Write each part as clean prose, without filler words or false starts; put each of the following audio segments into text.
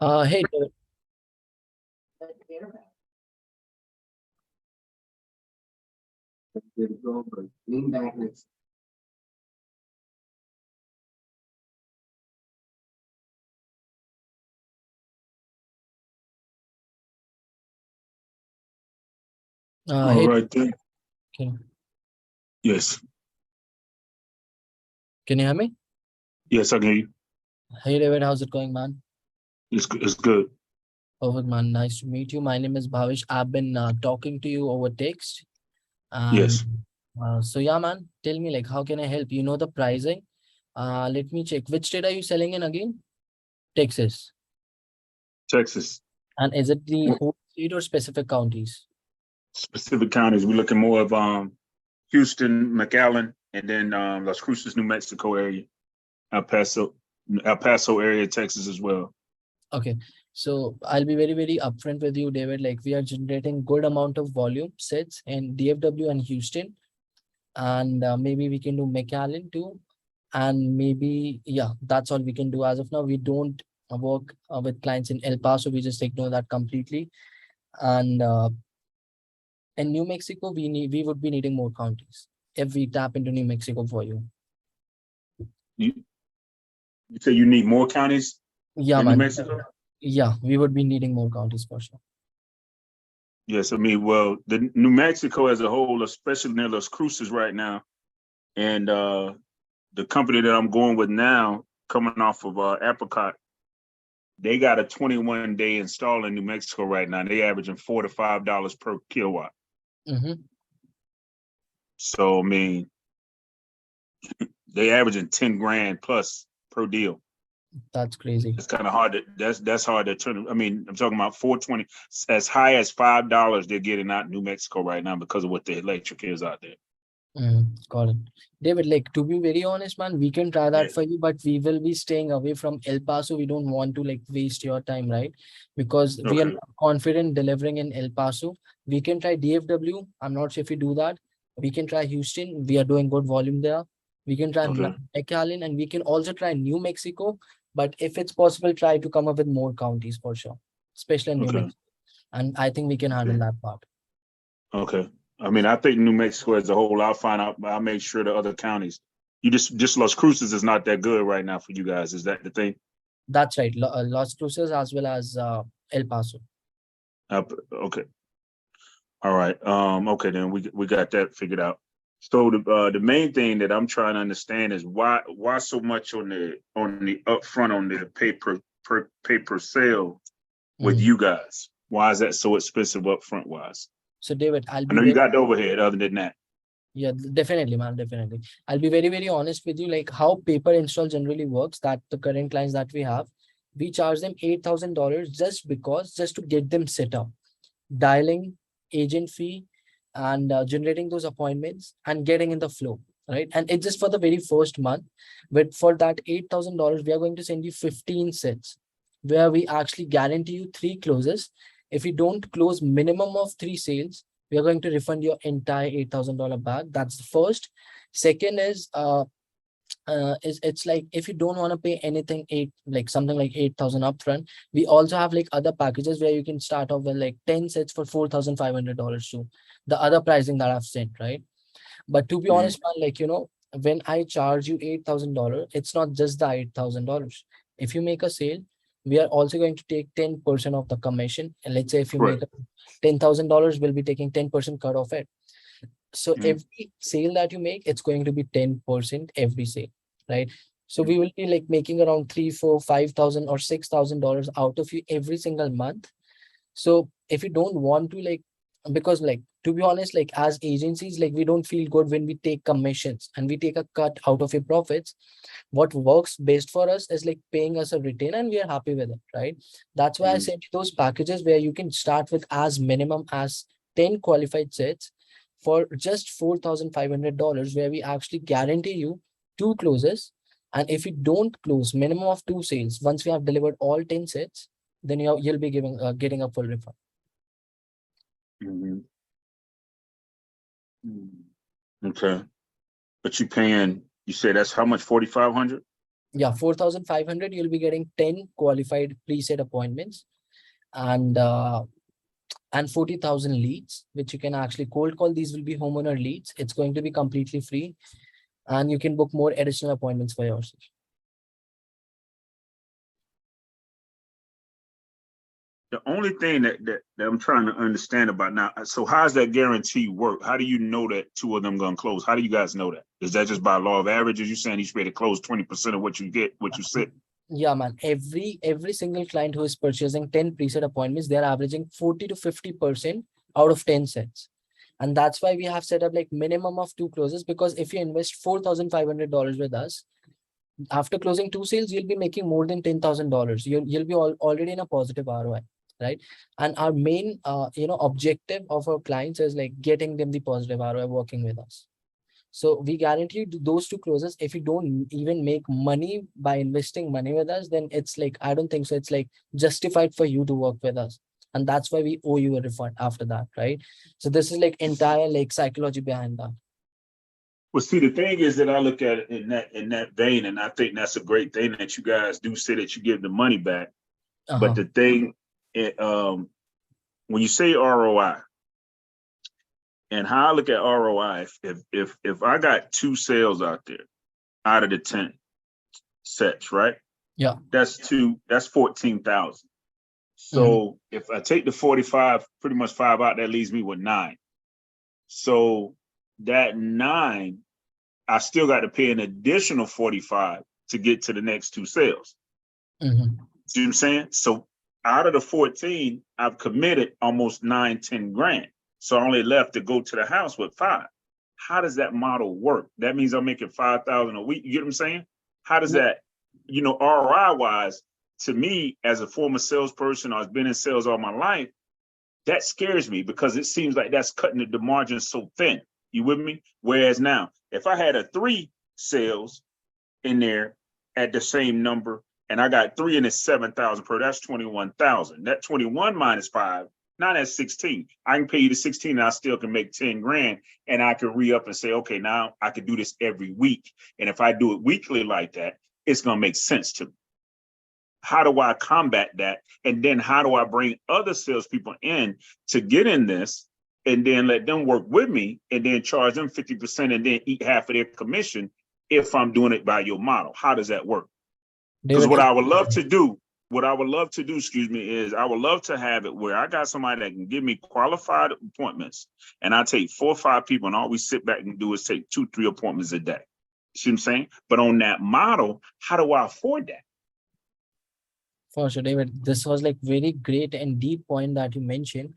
Hey, David. Lean back. Hey, All right then. can, Yes. can you hear me? Yes, I can hear you. Hey, David, how's it going, man? It's good. Perfect, man. Nice to meet you. My name is Bhavesh. I've been talking to you over text. And Yes. so, yeah, man, tell me, like, how can I help? You know the pricing. Let me check. Which state are you selling in again? Texas. Texas. And is it the whole state or specific counties? Specific counties. We're looking more of Houston, McAllen, and then Las Cruces, New Mexico area. El Paso area, Texas as well. Okay. So I'll be very, very upfront with you, David. Like, we are generating good amount of volume sets in DFW and Houston. And maybe we can do McAllen too. And maybe, yeah, that's all we can do as of now. We don't work with clients in El Paso. We just ignore that completely. And in New Mexico, we would be needing more counties if we tap into New Mexico for you. You say you need more counties Yeah, in New man. Mexico? Yeah, we would be needing more counties for sure. Yes, I mean, well, the New Mexico as a whole, especially near Las Cruces right now, and the company that I'm going with now, coming off of Apricot, they got a 21-day install in New Mexico right now. They averaging $4 to $5 per kilowatt. Mm-hmm. So I mean, they averaging 10 grand plus per deal. That's crazy. It's kind of hard to that's hard to turn. I mean, I'm talking about 420, as high as $5 they're getting out in New Mexico right now because of what the electric is out there. Got it. David, like, to be very honest, man, we can try that Yeah. for you, but we will be staying away from El Paso. We don't want to like waste your time, right? Because we are Okay. not confident delivering in El Paso. We can try DFW. I'm not sure if we do that. We can try Houston. We are doing good volume there. We can try Okay. McAllen, and we can also try New Mexico. But if it's possible, try to come up with more counties for sure, especially in New Okay. Mexico. And I think we can handle that part. Okay. I mean, I think New Mexico as a whole, I'll find out. I'll make sure the other counties. You just Las Cruces is not that good right now for you guys. Is that the thing? That's right. Las Cruces as well as El Paso. Okay. All right. Okay, then we got that figured out. So the main thing that I'm trying to understand is why so much on the upfront on the pay per sale with you guys? Why is that so expensive upfront wise? So David, I know you got the overhead. Other than that, yeah, definitely, man, definitely. I'll be very, very honest with you, like how paper install generally works, that the current clients that we have, we charge them $8,000 just to get them set up, dialing, agent fee, and generating those appointments and getting in the flow, right? And it's just for the very first month. But for that $8,000, we are going to send you 15 sets where we actually guarantee you 3 closes. If you don't close minimum of 3 sales, we are going to refund your entire $8,000 back. That's the first. Second is it's like if you don't want to pay anything something like 8,000 upfront, we also have like other packages where you can start off with like 10 sets for $4,500 too. The other pricing that I've sent, right? But to be honest, man, like, when I charge you $8,000, it's not just the $8,000. If you make a sale, we are also going to take 10% of the commission. And let's say if you make $10,000, we'll be taking 10% cut off it. So every sale that you make, it's going to be 10% every sale, right? So we will be like making around 3, 4, 5,000 or $6,000 out of you every single month. So if you don't want to because like, to be honest, like as agencies, like we don't feel good when we take commissions and we take a cut out of your profits. What works best for us is like paying us a retainer and we are happy with it, right? That's why I sent you those packages where you can start with as minimum as 10 qualified sets for just $4,500, where we actually guarantee you 2 closes. And if you don't close minimum of 2 sales, once we have delivered all 10 sets, then you'll be getting a full refund. Okay, but you said that's how much? 4,500? Yeah, 4,500, you'll be getting 10 qualified preset appointments and 40,000 leads, which you can actually cold call. These will be homeowner leads. It's going to be completely free, and you can book more additional appointments for yourself. The only thing that I'm trying to understand about now, so how's that guarantee work? How do you know that two of them gonna close? How do you guys know that? Is that just by law of averages? You saying you should be able to close 20% of what you get, what you said? Yeah, man. Every single client who is purchasing 10 preset appointments, they're averaging 40 to 50% out of 10 sets. And that's why we have set up like minimum of 2 closes, because if you invest $4,500 with us, after closing 2 sales, you'll be making more than $10,000. You'll be already in a positive ROI, right? And our main objective of our clients is like getting them the positive ROI working with us. So we guarantee you those 2 closes. If you don't even make money by investing money with us, then it's like, I don't think so. It's like justified for you to work with us. And that's why we owe you a refund after that, right? So this is like entire like psychology behind that. Well, see, the thing is that I look at it in that vein, and I think that's a great thing that you guys do say that you give the money back. But the thing, when you say ROI, and how I look at ROI, if I got 2 sales out there out of the 10 sets, right? Yeah. That's 14,000. So if I take the 45, pretty much 5 out, that leaves me with 9. So that 9, I still got to pay an additional 45 to get to the next 2 sales. See what I'm saying? So out of the 14, I've committed almost 9-10 grand. So I only left to go to the house with 5. How does that model work? That means I'm making 5,000 a week. You get what I'm saying? How does that, ROI wise, to me as a former salesperson, I've been in sales all my life, that scares me because it seems like that's cutting the margin so thin. You with me? Whereas now, if I had a 3 sales in there at the same number, and I got 3 and it's 7,000 per, that's 21,000. That 21 minus 5, now that's 16. I can pay you the 16 and I still can make 10 grand, and I can re-up and say, okay, now I can do this every week. And if I do it weekly like that, it's going to make sense to me. How do I combat that? And then how do I bring other salespeople in to get in this and then let them work with me and then charge them 50% and then eat half of their commission if I'm doing it by your model? How does that work? Because what I would love to do, is I would love to have it where I got somebody that can give me qualified appointments, and I take 4 or 5 people, and all we sit back and do is take 2-3 appointments a day. See what I'm saying? But on that model, how do I afford that? For sure, David, this was like very great and deep point that you mentioned.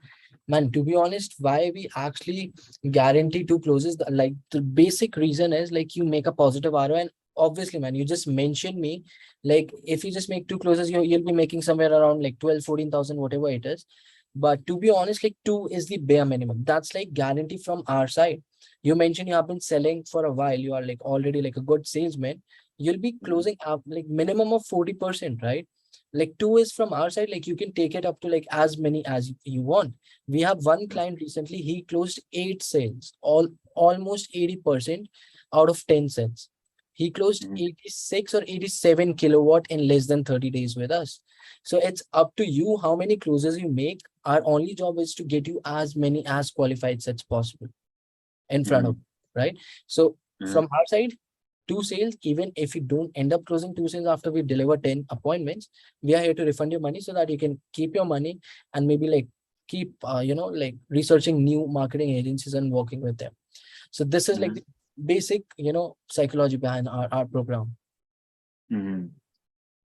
Man, to be honest, why we actually guarantee 2 closes, like the basic reason is like you make a positive ROI. And obviously, man, you just mentioned me, like if you just make 2 closes, you'll be making somewhere around like 12,000-14,000, whatever it is. But to be honest, like 2 is the bare minimum. That's like guarantee from our side. You mentioned you have been selling for a while. You are like already like a good salesman. You'll be closing up like minimum of 40%, right? Like 2 is from our side, like you can take it up to like as many as you want. We have one client recently, he closed 8 sales, almost 80% out of 10 sales. He closed 86 or 87 kilowatt in less than 30 days with us. So it's up to you how many closes you make. Our only job is to get you as many as qualified sets possible in front of you, right? So from our side, 2 sales, even if you don't end up closing 2 sales after we deliver 10 appointments, we are here to refund your money so that you can keep your money and maybe like keep, like researching new marketing agencies and working with them. So this is like the basic, psychology behind our program.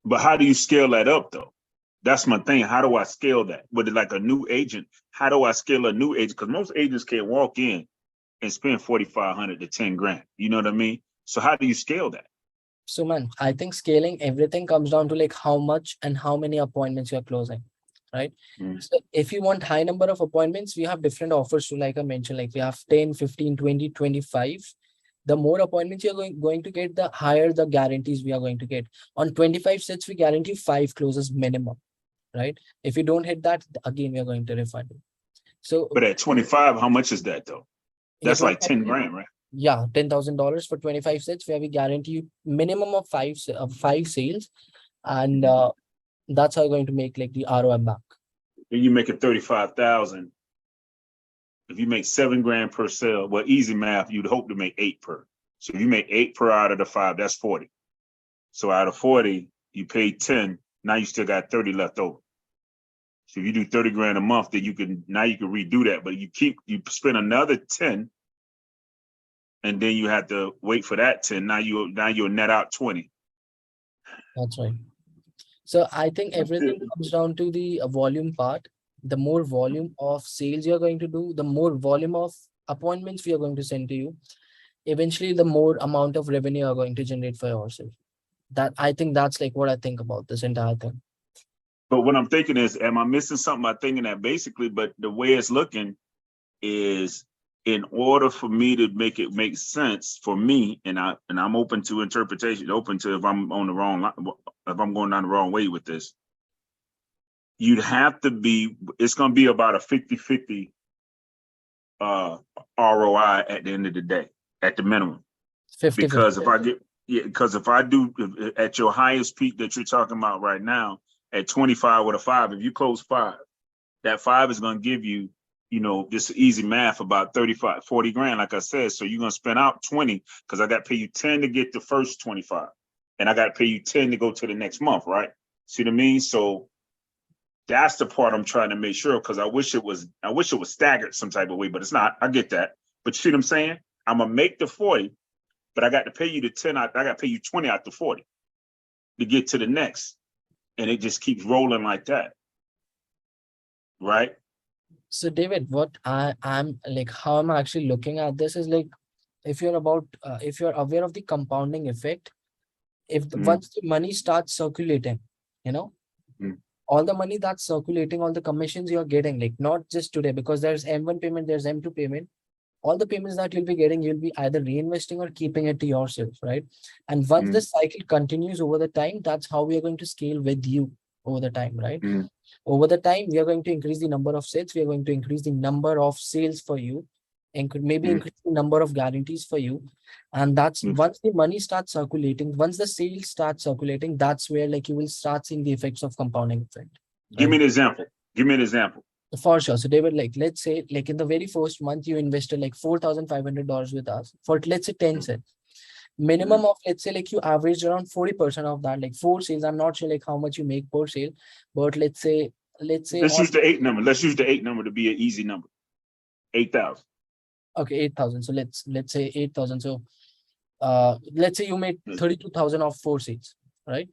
But how do you scale that up though? That's my thing. How do I scale that? With like a new agent, how do I scale a new agent? Because most agents can't walk in and spend 4,500 to 10 grand. You know what I mean? So how do you scale that? So man, I think scaling everything comes down to like how much and how many appointments you're closing, right? So if you want high number of appointments, we have different offers to, like I mentioned, like we have 10, 15, 20, 25. The more appointments you're going to get, the higher the guarantees we are going to get. On 25 sets, we guarantee 5 closes minimum, right? If you don't hit that, again, we are going to refund you. So, but at 25, how much is that though? That's like 10 grand, right? Yeah, $10,000 for 25 sets, where we guarantee you minimum of five sales, and that's how you're going to make like the ROI back. And you make it 35,000. If you make $7,000 per sale, well, easy math, you'd hope to make 8 per. So if you make 8 per out of the 5, that's 40. So out of 40, you paid 10. Now you still got 30 left over. So if you do 30 grand a month, then you can redo that. But you spend another 10, and then you have to wait for that 10. Now you'll net out 20. That's right. So I think everything comes down to the volume part. The more volume of sales you're going to do, the more volume of appointments we are going to send to you. Eventually, the more amount of revenue you're going to generate for yourself. That I think that's like what I think about this entire thing. But what I'm thinking is, am I missing something by thinking that basically, but the way it's looking is, in order for me to make it make sense for me, and I'm open to interpretation, open to if I'm on the wrong line, if I'm going down the wrong way with this, you'd have to be, it's going to be about a 50-50 ROI at the end of the day, at the minimum. 50. Because if I do at your highest peak that you're talking about right now, at 25 with a 5, if you close 5, that 5 is going to give you, just easy math, about 35, 40 grand, like I said. So you're going to spend out 20 because I got to pay you 10 to get the first 25. And I got to pay you 10 to go to the next month, right? See what I mean? So that's the part I'm trying to make sure, because I wish it was staggered some type of way, but it's not. I get that. But you see what I'm saying? I'm going to make the 40, but I got to pay you the 10 out. I got to pay you 20 out the 40 to get to the next. And it just keeps rolling like that. Right? So David, what I'm like, how I'm actually looking at this is like, if you're aware of the compounding effect, once the money starts circulating, all the money that's circulating, all the commissions you're getting, like not just today, because there's M1 payment, there's M2 payment, all the payments that you'll be getting, you'll be either reinvesting or keeping it to yourself, right? And once this cycle continues over the time, that's how we are going to scale with you over the time, right? Over the time, we are going to increase the number of sets. We are going to increase the number of sales for you, and could maybe increase the number of guarantees for you. And that's once the money starts circulating, once the sales start circulating, that's where like you will start seeing the effects of compounding effect. Give me an example. For sure. So David, like let's say like in the very first month, you invested like $4,500 with us for, let's say, 10 sets. Minimum of, let's say, like you average around 40% of that, like 4 sales. I'm not sure like how much you make per sale, but let's say let's use the 8 number. Let's use the 8 number to be an easy number. 8,000. Okay, 8,000. So let's say 8,000. So let's say you made 32,000 of 4 sales, right?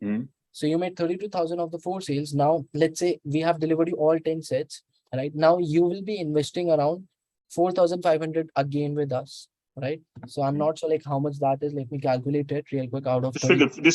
So you made 32,000 of the 4 sales. Now let's say we have delivered you all 10 sets, right? Now you will be investing around 4,500 again with us, right? So I'm not sure like how much that is. Let me calculate it real quick. Out of this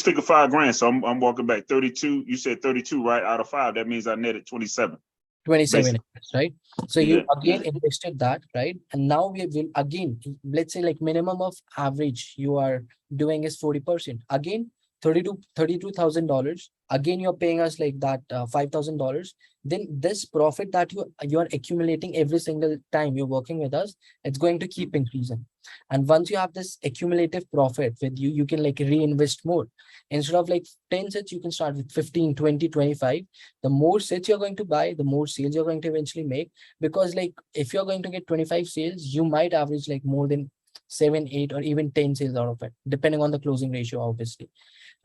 figure $5,000. So I'm walking back 32. You said 32, right? Out of 5, that means I netted 27. 27, right? So you again invested that, right? And now we will again, let's say like minimum of average you are doing is 40%. Again, $32,000. Again, you're paying us like that $5,000. Then this profit that you are accumulating every single time you're working with us, it's going to keep increasing. And once you have this accumulative profit with you, you can like reinvest more. Instead of like 10 sets, you can start with 15, 20, 25. The more sets you're going to buy, the more sales you're going to eventually make. Because like if you're going to get 25 sales, you might average like more than 7, 8, or even 10 sales out of it, depending on the closing ratio, obviously.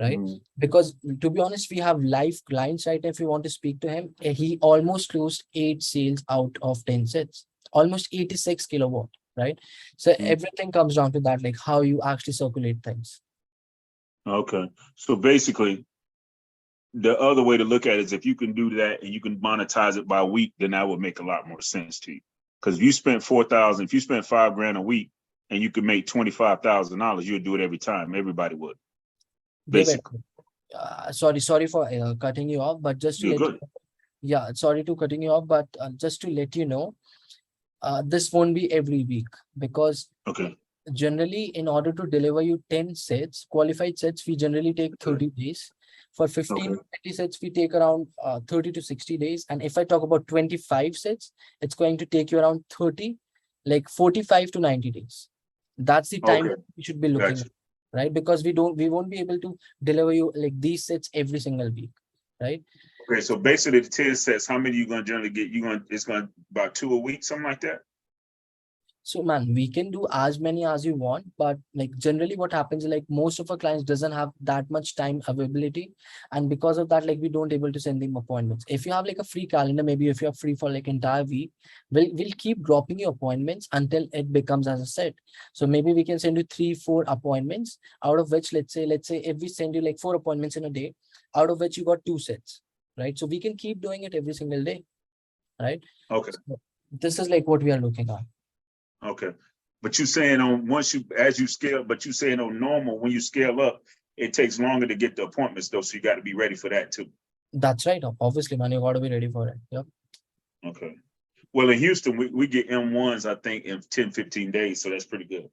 Right? Because to be honest, we have live clients, right? If you want to speak to him, he almost closed 8 sales out of 10 sets, almost 86 kilowatt, right? So everything comes down to that, like how you actually circulate things. Okay. So basically, the other way to look at it is if you can do that and you can monetize it by week, then that would make a lot more sense to you. Because if you spent 4,000, if you spent $5,000 a week and you could make $25,000, you'd do it every time. Everybody would. David, sorry for cutting you off, but just to let you know, sorry to cutting you off, but just to let you know, this won't be every week, because generally in order to deliver you 10 sets, qualified sets, we generally take 30 days. For 15 20 sets, we take around 30 to 60 days. And if I talk about 25 sets, it's going to take you around 45 to 90 days. That's the time Okay, we should be looking gotcha. at, right? Because we won't be able to deliver you like these sets every single week, right? Okay, so basically the 10 sets, how many you gonna generally get? It's gonna about 2 a week, something like that? So man, we can do as many as you want, but like generally what happens is like most of our clients doesn't have that much time availability. And because of that, like we don't able to send them appointments. If you have like a free calendar, maybe if you're free for like entire week, we'll keep dropping your appointments until it becomes as a set. So maybe we can send you 3, 4 appointments, out of which let's say if we send you like 4 appointments in a day, out of which you got 2 sets, right? So we can keep doing it every single day, right? Okay, So this is like what we are looking at. okay. But you saying on once you as you scale, but you saying on normal when you scale up, it takes longer to get the appointments though, so you got to be ready for that too. That's right. Obviously, man, you got to be ready for it. Yep. Okay. Well, in Houston, we get M1s, I think, in 10, 15 days, so that's pretty good.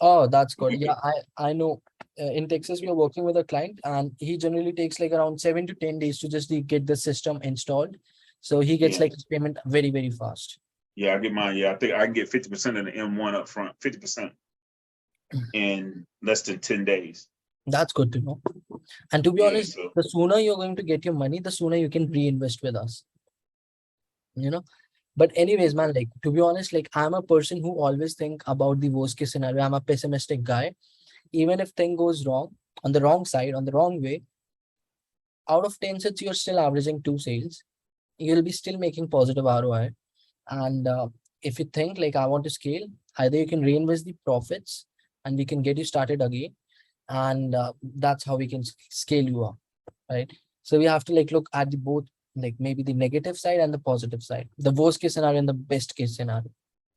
Oh, that's good. Yeah, I know. In Texas, we are working with a client, and he generally takes like around 7 to 10 days to just get the system installed. So he gets Yeah. like his payment very, very fast. Yeah, I get mine. Yeah, I think I can get 50% of the M1 up front, 50% in less than 10 days. That's good to know. And to be Yeah, honest, so the sooner you're going to get your money, the sooner you can reinvest with us. You know. But anyways, man, like to be honest, like I'm a person who always think about the worst case scenario. I'm a pessimistic guy. Even if thing goes wrong on the wrong side, on the wrong way, out of 10 sets, you're still averaging 2 sales. You'll be still making positive ROI. And if you think like I want to scale, either you can reinvest the profits and we can get you started again. And that's how we can scale you up, right? So we have to like look at the both, like maybe the negative side and the positive side, the worst case scenario and the best case scenario,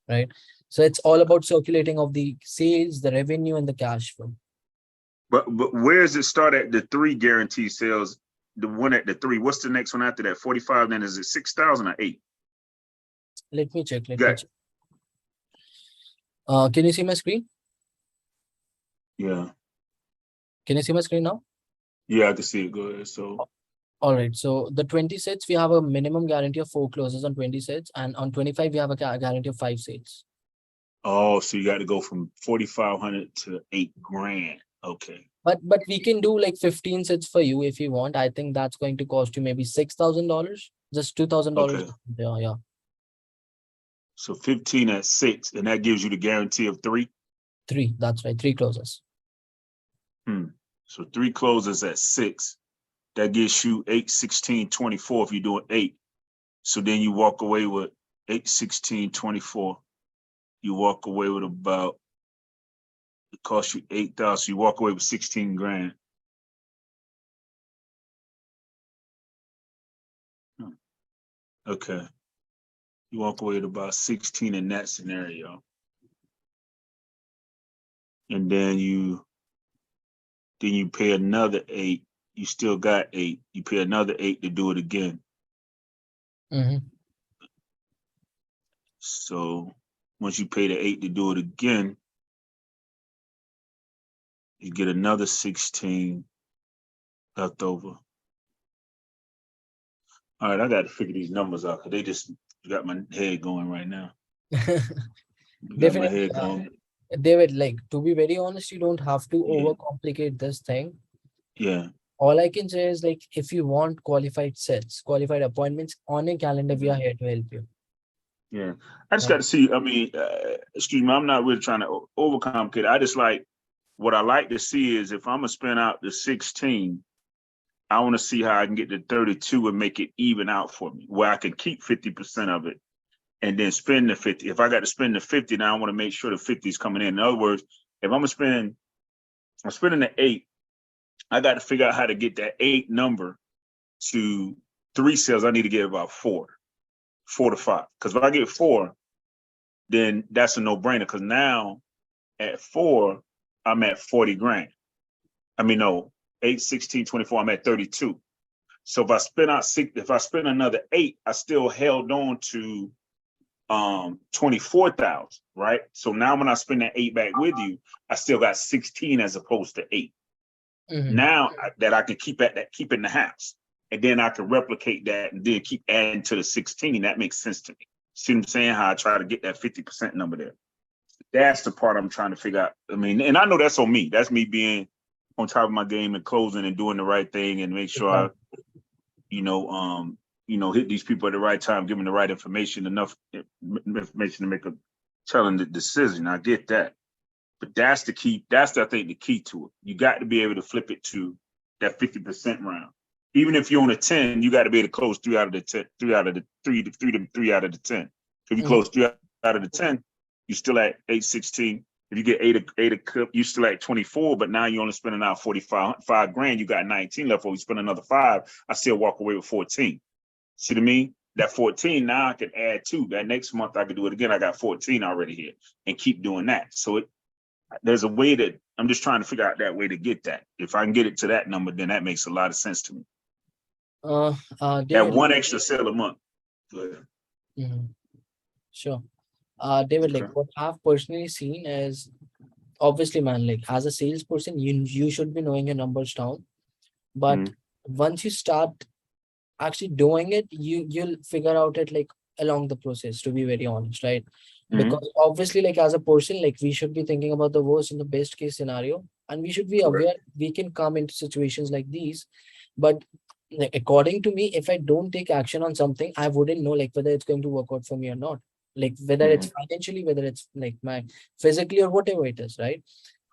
right? So it's all about circulating of the sales, the revenue, and the cash flow. but where does it start at the 3 guarantee sales? The one at the 3. What's the next one after that? 45. Then is it 6,000 or 8? Let me check. Let me Got check. Can you see my screen? yeah. Can you see my screen now? Yeah, I can see it. Go ahead. So All right. So the 20 sets, we have a minimum guarantee of 4 closes on 20 sets, and on 25, we have a guarantee of 5 sales. so you got to go from 4,500 to 8 grand. Okay. But we can do like 15 sets for you if you want. I think that's going to cost you maybe $6,000, just $2,000. Okay. Yeah, yeah. So 15 at 6, and that gives you the guarantee of 3. Three. That's right. 3 closes. So 3 closes at 6. That gets you 8, 16, 24 if you're doing 8. So then you walk away with 8, 16, 24. You walk away with about, it costs you 8,000. So you walk away with 16 grand. Okay. You walk away with about 16 in that scenario. And then you pay another 8. You still got 8. You pay another 8 to do it again. Mm-hmm. So once you pay the 8 to do it again, you get another 16 left over. All right, I got to figure these numbers out because they just got my head going right now. Got my Definitely. head going. David, like to be very honest, you don't have to Yeah, overcomplicate this thing. yeah. All I can say is like if you want qualified sets, qualified appointments on a calendar, we are here to help you. Yeah, I just Right? got to see. I mean, excuse me, I'm not really trying to overcomplicate. I just like what I like to see is if I'm gonna spend out the 16, I want to see how I can get to 32 and make it even out for me, where I can keep 50% of it and then spend the 50. If I got to spend the 50, now I want to make sure the 50 is coming in. In other words, if I'm spending the 8, I got to figure out how to get that 8 number to 3 sales. I need to get about 4 to 5. Because if I get 4, then that's a no-brainer. Because now at 4, I'm at 40 grand. I mean, no, 8, 16, 24, I'm at 32. So if I spend out 6, if I spend another 8, I still held on to 24,000, right? So now when I spend that 8 back with you, I still got 16 as opposed to 8. Mm-hmm. Now that I can keep in the house, and then I can replicate that and then keep adding to the 16. That makes sense to me. See what I'm saying? How I try to get that 50% number there. That's the part I'm trying to figure out. I mean, and I know that's on me. That's me being on top of my game and closing and doing the right thing and make sure I, hit these people at the right time, give them the right information, enough information to make a telling the decision. I get that. But that's the key. That's, I think, the key to it. You got to be able to flip it to that 50% round. Even if you're on a 10, you got to be able to close 3 out of the 10, 3 out of the 3 out of the 10. If you close 3 out of the 10, you're still at 816. If you get eight a clip, you're still at 24, but now you're only spending out 45 grand. You got 19 left, or you spend another 5. I still walk away with 14. See what I mean? That 14, now I can add 2. That next month I can do it again. I got 14 already here and keep doing that. So there's a way that I'm just trying to figure out that way to get that. If I can get it to that number, then that makes a lot of sense to me. That David, one extra sale a month. Sure. David, Okay. like what I've personally seen is, obviously, man, like as a salesperson, you should be knowing your numbers down. But once you start actually doing it, you'll figure out it like along the process, to be very honest, right? Because obviously, like as a person, like we should be thinking about the worst and the best case scenario, and we should be aware we can come into situations like these. But like, according to me, if I don't take action on something, I wouldn't know like whether it's going to work out for me or not. Like whether it's financially, whether it's like my physically or whatever it is, right?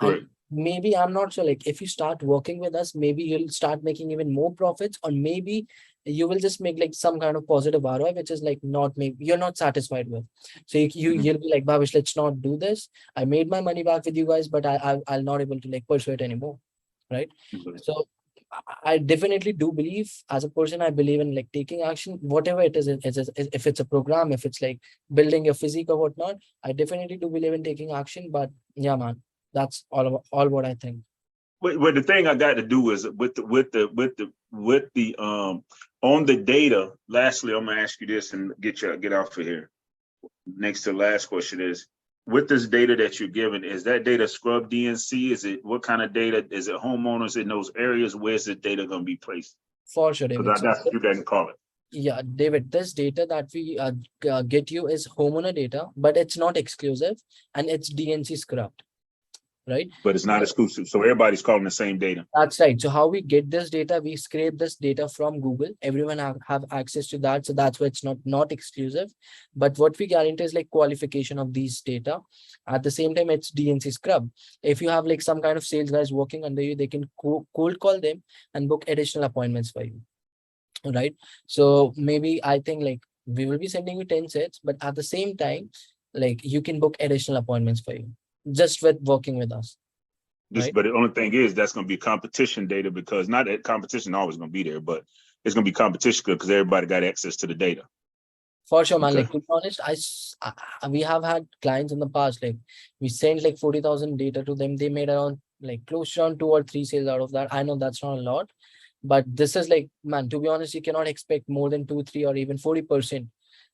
And maybe I'm not sure, like if you start working with us, maybe you'll start making even more profits, or maybe you will just make like some kind of positive ROI, which is like not, maybe you're not satisfied with. So you'll be like, Bhavesh, let's not do this. I made my money back with you guys, but I'll not able to like pursue it anymore, right? So I definitely do believe, as a person, I believe in like taking action, whatever it is. If it's a program, if it's like building your physique or whatnot, I definitely do believe in taking action. But yeah, man, that's all what I think. But the thing I got to do is with the on the data. Lastly, I'm gonna ask you this and get off of here. Next to last question is, with this data that you're given, is that data scrub DNC? Is it, what kind of data? Is it homeowners in those areas? Where's the data going to be placed? For sure, David. Because that's what you guys call it. Yeah, David, this data that we get you is homeowner data, but it's not exclusive, and it's DNC scrubbed, right? But it's not exclusive. So everybody's calling the same data. That's right. So how we get this data, we scrape this data from Google. Everyone have access to that. So that's why it's not exclusive. But what we guarantee is like qualification of these data. At the same time, it's DNC scrub. If you have like some kind of sales guys working under you, they can cold call them and book additional appointments for you. Right. So maybe I think like we will be sending you 10 sets, but at the same time, like you can book additional appointments for you just with working with us. Right? But the only thing is that's going to be competition data, because not that competition always going to be there, but it's going to be competition because everybody got access to the data. For sure, man. Like to be honest, we have had clients in the past, like we sent like 40,000 data to them. They made around like close to around 2 or 3 sales out of that. I know that's not a lot, but this is like, man, to be honest, you cannot expect more than 2, 3 or even 40%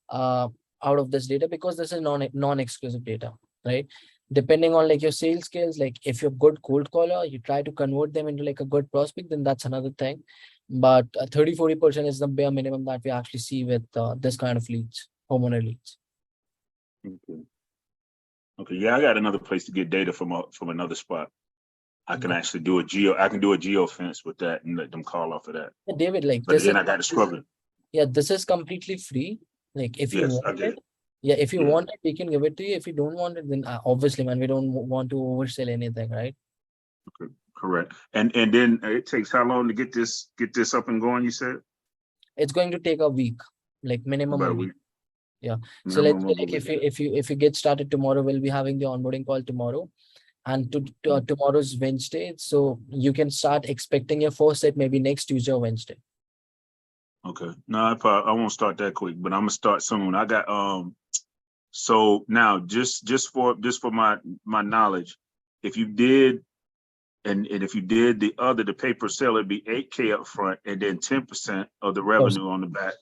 out of this data, because this is non-exclusive data, right? Depending on like your sales skills, like if you're good cold caller, you try to convert them into like a good prospect, then that's another thing. But 30-40% is the bare minimum that we actually see with this kind of leads, homeowner leads. Okay. Yeah, I got another place to get data from another spot. I can actually do I can do a geo fence with that and let them call off of that. Yeah, David, like but then I got to scrub it. Yeah, this is completely free. Like if you want it, yeah, if you want it, we can give it to you. If you don't want it, then obviously, man, we don't want to oversell anything, right? Okay, correct. And then it takes how long to get this up and going? You said it's going to take a week, like minimum a week. Yeah. So let's say like if you get started tomorrow, we'll be having the onboarding call tomorrow, and tomorrow's Wednesday, so you can start expecting your first set maybe next Tuesday or Wednesday. Okay. No, I won't start that quick, but I'm gonna start soon. I got so now just for my knowledge, if you did and if you did the paper sale, it'd be $8K up front and then 10% of the revenue on the back.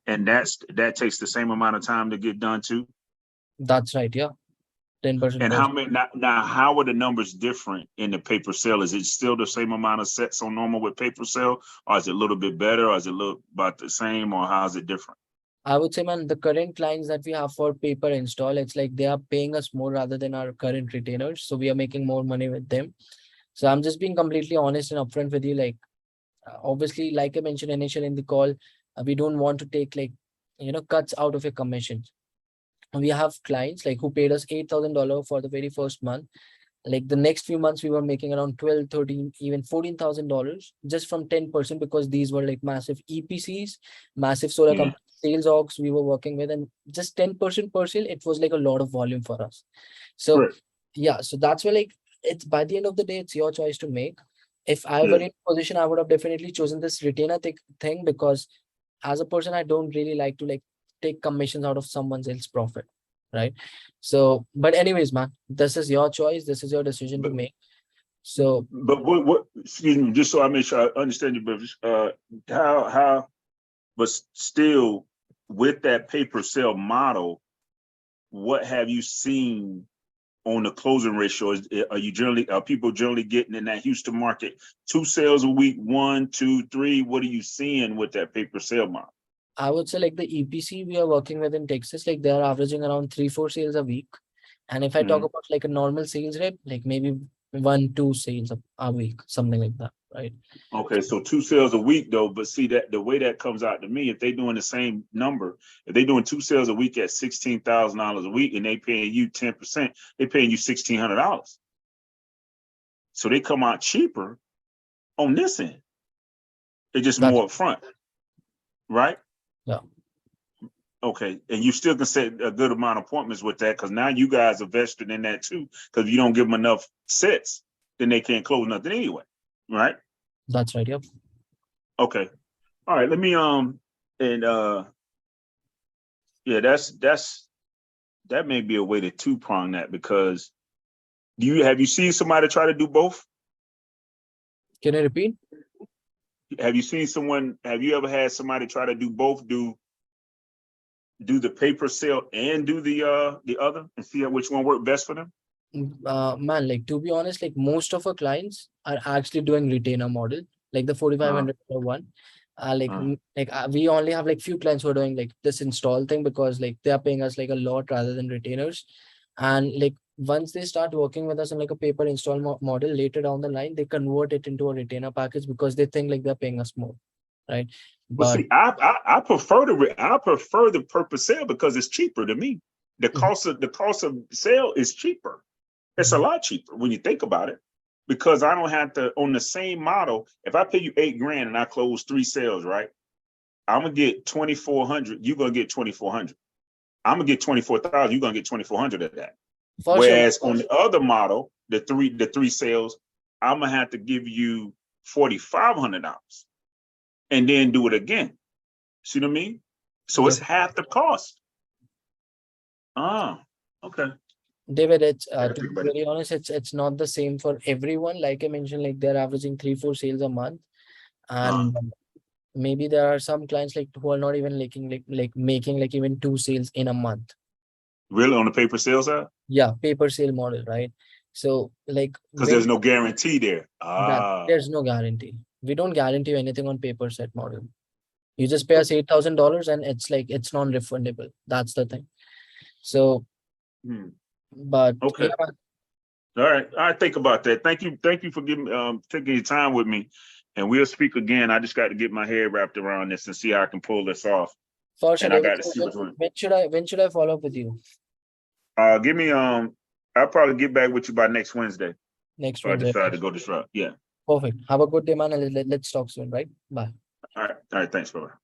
And that takes the same amount of time to get done too. That's right, yeah. 10%. And how many now how are the numbers different in the paper sale? Is it still the same amount of sets on normal with paper sale, or is it a little bit better, or is it look about the same, or how is it different? I would say, man, the current clients that we have for paper install, it's like they are paying us more rather than our current retainers. So we are making more money with them. So I'm just being completely honest and upfront with you. Like, obviously, like I mentioned initially in the call, we don't want to take like, cuts out of your commissions. We have clients like who paid us $8,000 for the very first month. Like the next few months, we were making around 12, 13, even $14,000 just from 10% because these were like massive EPCs, massive solar Yeah, company sales orgs we were working with, and just 10% per sale, it was like a lot of volume for us. So correct. yeah, so that's why like it's by the end of the day, it's your choice to make. If I were Yeah. in a position, I would have definitely chosen this retainer thing because as a person, I don't really like to like take commissions out of someone else's profit, right? So, but anyways, man, this is your choice. This is your decision to But make. So what excuse me, just so I make sure I understand you, but how but still with that paper sale model, what have you seen on the closing ratio? Are people generally getting in that Houston market 2 sales a week, 1, 2, 3? What are you seeing with that paper sale model? I would say like the EPC we are working with in Texas, like they are averaging around 3, 4 sales a week. And if I talk Mhm. about like a normal sales rep, like maybe 1, 2 sales a week, something like that, right? Okay, so 2 sales a week though, but see that the way that comes out to me, if they doing the same number, if they doing 2 sales a week at $16,000 a week and they paying you 10%, they paying you $1,600. So they come out cheaper on this end. It's just That's more upfront, right? yeah. Okay, and you still can set a good amount of appointments with that because now you guys are vested in that too. Because if you don't give them enough sets, then they can't close nothing anyway, right? That's right. Yep. Okay, all right. Let me and yeah, that may be a way to two-prong that because have you seen somebody try to do both? Can you repeat? Have you ever had somebody try to do both, do the paper sale and do the other and see which one worked best for them? Man, like to be honest, like most of our clients are actually doing retainer model, like the Uh, $4,500 one. uh, We only have like few clients who are doing like this install thing because like they are paying us like a lot rather than retainers. And like once they start working with us on like a paper install model later down the line, they convert it into a retainer package because they think like they're paying us more, right? but But see, I prefer the purpose sale because it's cheaper to me. The cost of sale is cheaper. It's a Mhm. lot cheaper when you think about it because I don't have to on the same model. If I pay you $8,000 and I close 3 sales, right? I'm gonna get 2,400. You're gonna get 2,400. I'm gonna get 24,000. You're gonna get 2,400 of that. For sure, Whereas on the other model, the three sales, I'm gonna have to give you $4,500 and then do it again. See what I mean? So it's David, half the cost. Ah, okay. David, it's I gotta to think be about it. very honest, it's not the same for everyone. Like I mentioned, like they're averaging 3, 4 sales a month, Uh, and maybe there are some clients like who are not even like making like even 2 sales in a month. really on the paper sales side? Yeah, paper sale model, right? So like Because when there's no guarantee there. that Ah, there's no guarantee. We don't guarantee you anything on paper set model. You just pay us $8,000 and it's like it's non-refundable. That's the thing. So, hmm. but Okay. yeah, All right. I think about that. Thank you for giving taking your time with me. And we'll speak again. I just got to get my head wrapped around this and see how I can pull this off. for sure, And I David. got to So see which one. when should I follow up with you? Give me I'll probably get back with you by next Wednesday Next if I Wednesday. decide to go this route. Yeah. Perfect. Have a good day, man. And let's talk soon, right? Bye. All right. All right. Thanks, brother.